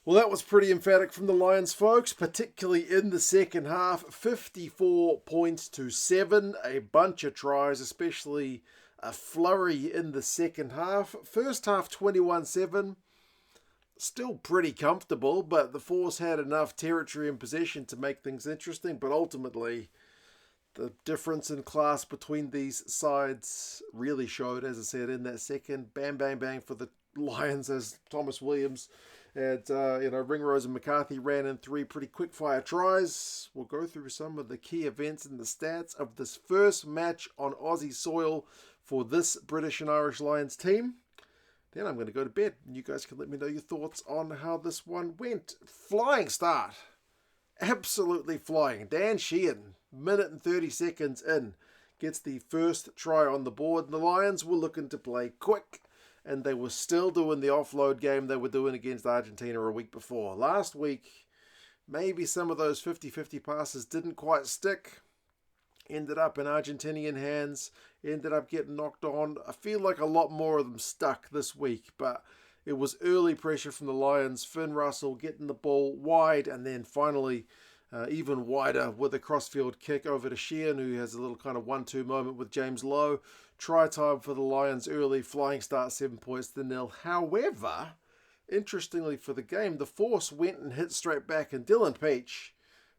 Well, that was pretty emphatic from the Lions, folks, particularly in the second half. 54 points to 7, a bunch of tries, especially a flurry in the second half. First half 21-7, still pretty comfortable, but the Force had enough territory and possession to make things interesting, but ultimately the difference in class between these sides really showed, as I said, in that second. Bang, bang, bang for the Lions as Thomas Williams and Ringrose and McCarthy ran in 3 pretty quick-fire tries. We'll go through some of the key events and the stats of this first match on Aussie soil for this British and Irish Lions team. Then I'm going to go to bed, and you guys can let me know your thoughts on how this one went. Flying start. Absolutely flying. Dan Sheehan, minute and 30 seconds in, gets the first try on the board. And the Lions were looking to play quick, and they were still doing the offload game they were doing against Argentina a week before. Last week, maybe some of those 50-50 passes didn't quite stick. Ended up in Argentinian hands, ended up getting knocked on. I feel like a lot more of them stuck this week, but it was early pressure from the Lions. Finn Russell getting the ball wide, and then finally even wider with a crossfield kick over to Sheehan, who has a little kind of 1-2 moment with James Lowe. Try time for the Lions early, flying start 7 points to 0. However, interestingly for the game, the Force went and hit straight back, and Dylan Peach,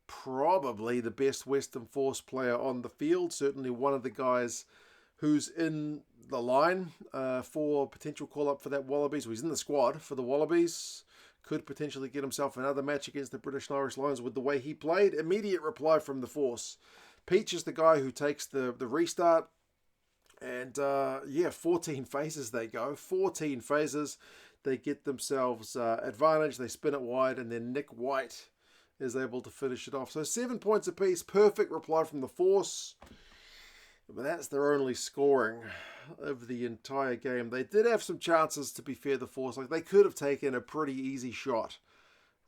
probably the best Western Force player on the field, certainly one of the guys who's in the line for potential call-up for that Wallabies. Well, he's in the squad for the Wallabies. Could potentially get himself another match against the British and Irish Lions with the way he played. Immediate reply from the Force. Peach is the guy who takes the restart. And 14 phases they go. 14 phases. They get themselves advantage. They spin it wide, and then Nick White is able to finish it off. So 7 points apiece. Perfect reply from the Force. But that's their only scoring of the entire game. They did have some chances, to be fair, the Force. Like, they could have taken a pretty easy shot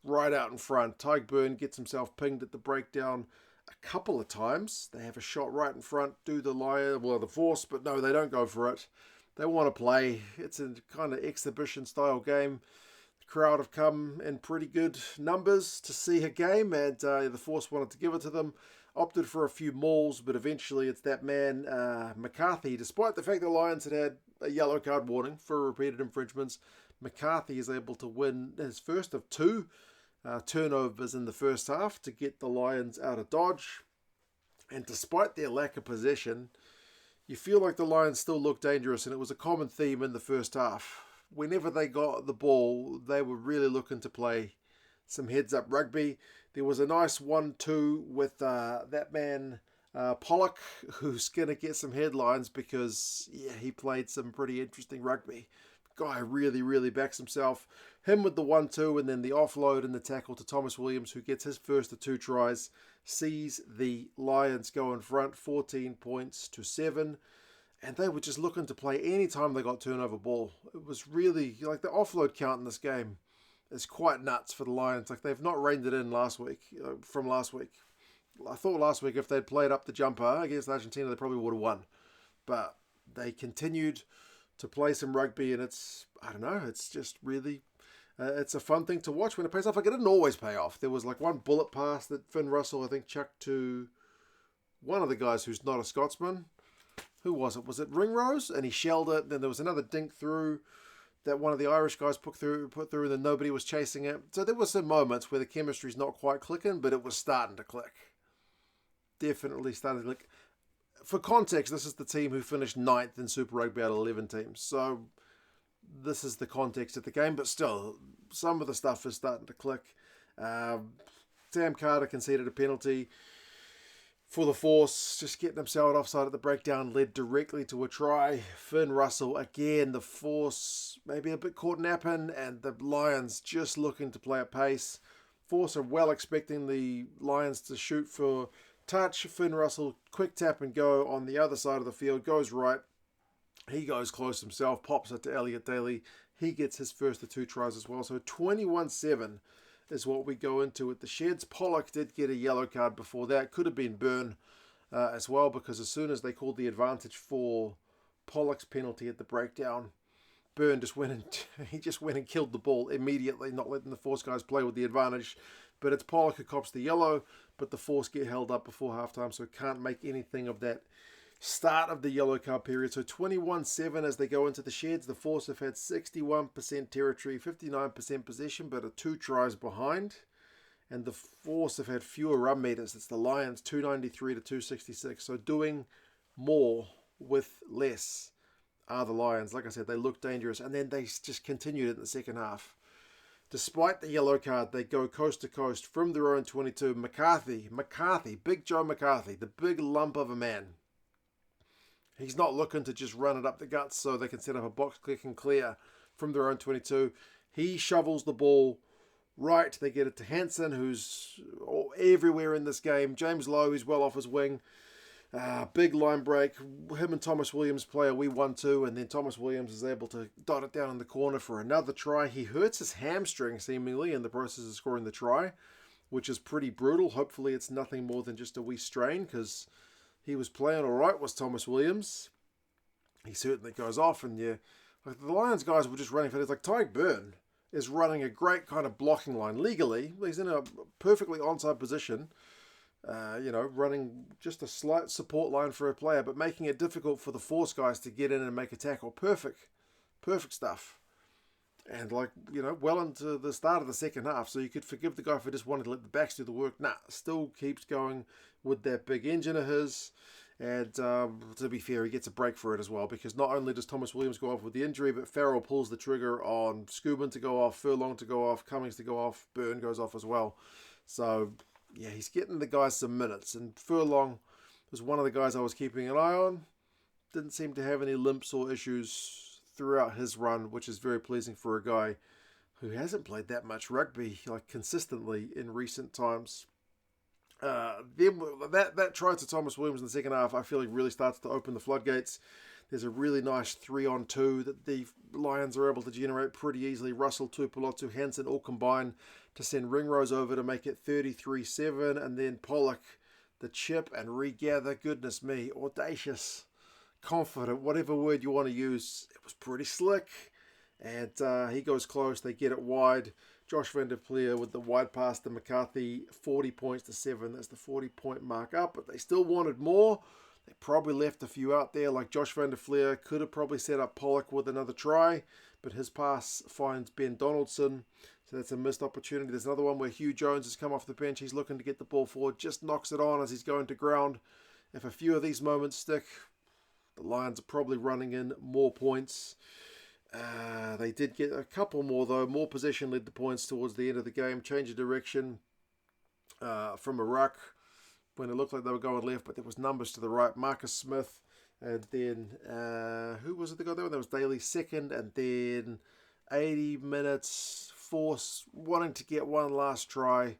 right out in front. Tyke Byrne gets himself pinged at the breakdown a couple of times. They have a shot right in front, do the Force, but no, they don't go for it. They want to play. It's a kind of exhibition style game. The crowd have come in pretty good numbers to see a game, and the Force wanted to give it to them. Opted for a few mauls, but eventually it's that man, McCarthy. Despite the fact the Lions had a yellow card warning for repeated infringements, McCarthy is able to win his first of 2 turnovers in the first half to get the Lions out of dodge. And despite their lack of possession, you feel like the Lions still look dangerous, and it was a common theme in the first half. Whenever they got the ball, they were really looking to play some heads-up rugby. There was a nice 1-2 with that man Pollock, who's going to get some headlines because he played some pretty interesting rugby. Guy really, really backs himself. Him with the 1-2, and then the offload and the tackle to Thomas Williams, who gets his first of 2 tries, sees the Lions go in front, 14 points to 7. And they were just looking to play any time they got turnover ball. It was really, like, the offload count in this game is quite nuts for the Lions. Like, they've not reined it in from last week. I thought last week if they'd played up the jumper against Argentina, they probably would have won. But they continued to play some rugby, and it's just really, it's a fun thing to watch when it pays off. Like, it didn't always pay off. There was like one bullet pass that Finn Russell, I think, chucked to one of the guys who's not a Scotsman. Who was it? Was it Ringrose? And he shelled it. Then there was another dink through that one of the Irish guys put through, and then nobody was chasing it. So there were some moments where the chemistry's not quite clicking, but it was starting to click. Definitely starting to click. For context, this is the team who finished 9th in Super Rugby out of 11 teams. So this is the context of the game, but still, some of the stuff is starting to click. Sam Carter conceded a penalty for the Force, just getting himself offside at the breakdown led directly to a try. Finn Russell, again, the Force maybe a bit caught napping, and the Lions just looking to play at pace. Force are well expecting the Lions to shoot for touch. Finn Russell, quick tap and go on the other side of the field, goes right. He goes close himself, pops it to Elliot Daly. He gets his first of 2 tries as well. So 21-7 is what we go into at the Sheds. Pollock did get a yellow card before that. Could have been Byrne as well, because as soon as they called the advantage for Pollock's penalty at the breakdown, Byrne just went and he just went and killed the ball immediately, not letting the Force guys play with the advantage. But it's Pollock who cops the yellow, but the Force get held up before halftime, so can't make anything of that start of the yellow card period. So 21-7 as they go into the sheds. The Force have had 61% territory, 59% possession, but are 2 tries behind. And the Force have had fewer run meters. It's the Lions, 293 to 266. So doing more with less are the Lions. Like I said, they look dangerous. And then they just continued it in the second half. Despite the yellow card, they go coast to coast from their own 22. McCarthy, Big Joe McCarthy, the big lump of a man. He's not looking to just run it up the guts so they can set up a box click and clear from their own 22. He shovels the ball right. They get it to Hansen, who's everywhere in this game. James Lowe is well off his wing. Big line break. Him and Thomas Williams play a wee 1-2, and then Thomas Williams is able to dot it down in the corner for another try. He hurts his hamstring seemingly in the process of scoring the try, which is pretty brutal. Hopefully it's nothing more than just a wee strain, because he was playing all right, was Thomas Williams. He certainly goes off, and like the Lions guys were just running for this. Like Tyke Byrne is running a great kind of blocking line legally. He's in a perfectly onside position. Running just a slight support line for a player, but making it difficult for the Force guys to get in and make a tackle. Perfect stuff. And well into the start of the second half, so you could forgive the guy for just wanting to let the backs do the work. Still keeps going with that big engine of his. And to be fair, he gets a break for it as well, because not only does Thomas Williams go off with the injury, but Farrell pulls the trigger on Scubin to go off, Furlong to go off, Cummings to go off, Byrne goes off as well. So yeah, he's getting the guys some minutes, and Furlong was one of the guys I was keeping an eye on. Didn't seem to have any limps or issues throughout his run, which is very pleasing for a guy who hasn't played that much rugby consistently in recent times. Then that try to Thomas Williams in the second half, I feel like really starts to open the floodgates. There's a really nice 3-on-2 that the Lions are able to generate pretty easily. Russell, Tuipulotu, Hansen all combine to send Ringrose over to make it 33-7. And then Pollock, the chip and regather. Goodness me, audacious, confident, whatever word you want to use. It was pretty slick. And he goes close. They get it wide. Josh van der Pleer with the wide pass to McCarthy, 40 points to 7. That's the 40-point mark up, but they still wanted more. They probably left a few out there, like Josh van der Pleer could have probably set up Pollock with another try, but his pass finds Ben Donaldson, so that's a missed opportunity. There's another one where Hugh Jones has come off the bench. He's looking to get the ball forward, just knocks it on as he's going to ground. If a few of these moments stick, the Lions are probably running in more points. They did get a couple more, though. More possession led to points towards the end of the game. Change of direction from a ruck when it looked like they were going left, but there was numbers to the right. Marcus Smith, and then who was it that got there? There was Daly second, and then 80 minutes, Force wanting to get one last try.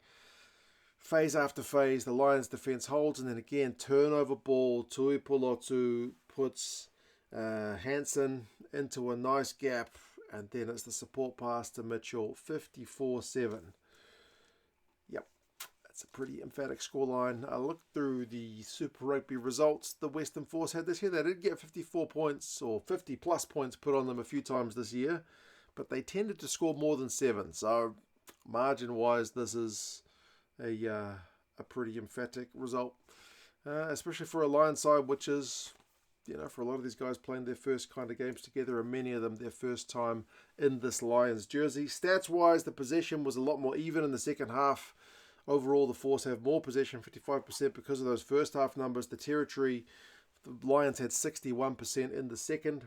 Phase after phase, the Lions defence holds, and then again, turnover ball. Tuipulotu puts Hansen into a nice gap, and then it's the support pass to Mitchell, 54-7. Yep, that's a pretty emphatic scoreline. I looked through the Super Rugby results the Western Force had this year. They did get 54 points or 50 plus points put on them a few times this year, but they tended to score more than 7. So margin wise, this is a pretty emphatic result, especially for a Lions side, which is, for a lot of these guys playing their first kind of games together, and many of them their first time in this Lions jersey. Stats-wise, the possession was a lot more even in the second half. Overall, the Force have more possession, 55%, because of those first half numbers. The territory, the Lions had 61% in the second,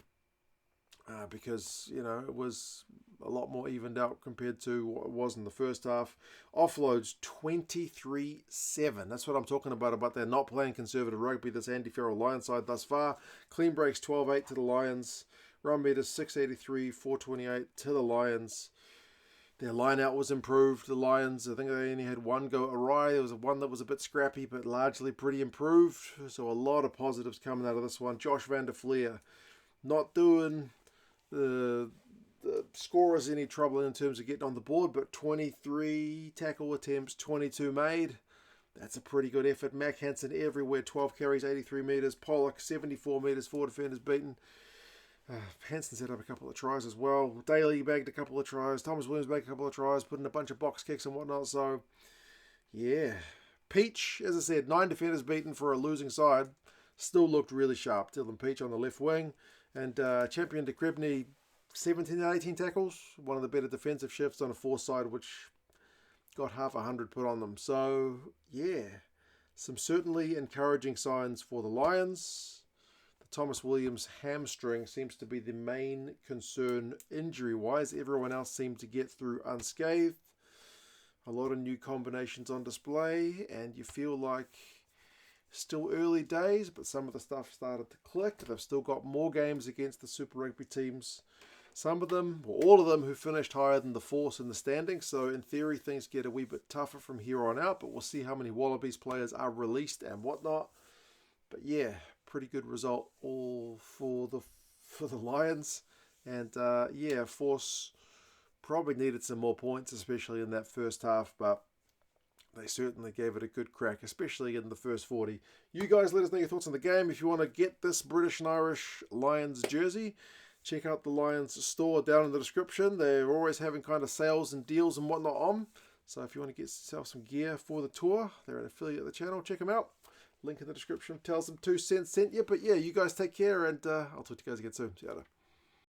because, it was a lot more evened out compared to what it was in the first half. Offloads, 23-7. That's what I'm talking about they're not playing conservative rugby, this Andy Farrell Lions side thus far. Clean breaks, 12-8 to the Lions. Run meters, 683, 428 to the Lions. Their line out was improved. The Lions, I think they only had one go awry. There was one that was a bit scrappy, but largely pretty improved. So a lot of positives coming out of this one. Josh van der Pleer not doing the scorers any trouble in terms of getting on the board, but 23 tackle attempts, 22 made. That's a pretty good effort. Mac Hansen everywhere, 12 carries, 83 metres. Pollock, 74 metres, 4 defenders beaten. Hansen set up a couple of tries as well. Daly bagged a couple of tries. Thomas Williams bagged a couple of tries, put in a bunch of box kicks and whatnot. So, yeah. Peach, as I said, 9 defenders beaten for a losing side. Still looked really sharp. Dylan Peach on the left wing. And Champion de Krebney, 17 out of 18 tackles. One of the better defensive shifts on a 4 side, which got half 100 put on them. So, yeah. Some certainly encouraging signs for the Lions. Thomas Williams' hamstring seems to be the main concern injury-wise. Everyone else seemed to get through unscathed. A lot of new combinations on display, and you feel like still early days, but some of the stuff started to click. They've still got more games against the Super Rugby teams. Some of them, or all of them, who finished higher than the Force in the standings. So in theory, things get a wee bit tougher from here on out, but we'll see how many Wallabies players are released and whatnot. But yeah, pretty good result all for the Lions. And yeah, Force probably needed some more points, especially in that first half, but they certainly gave it a good crack, especially in the first 40. You guys let us know your thoughts on the game. If you want to get this British and Irish Lions jersey, check out the Lions store down in the description. They're always having kind of sales and deals and whatnot on. So if you want to get yourself some gear for the tour, they're an affiliate of the channel. Check them out. Link in the description tells them 2 cents sent you. But yeah, you guys take care, and I'll talk to you guys again soon. See you later.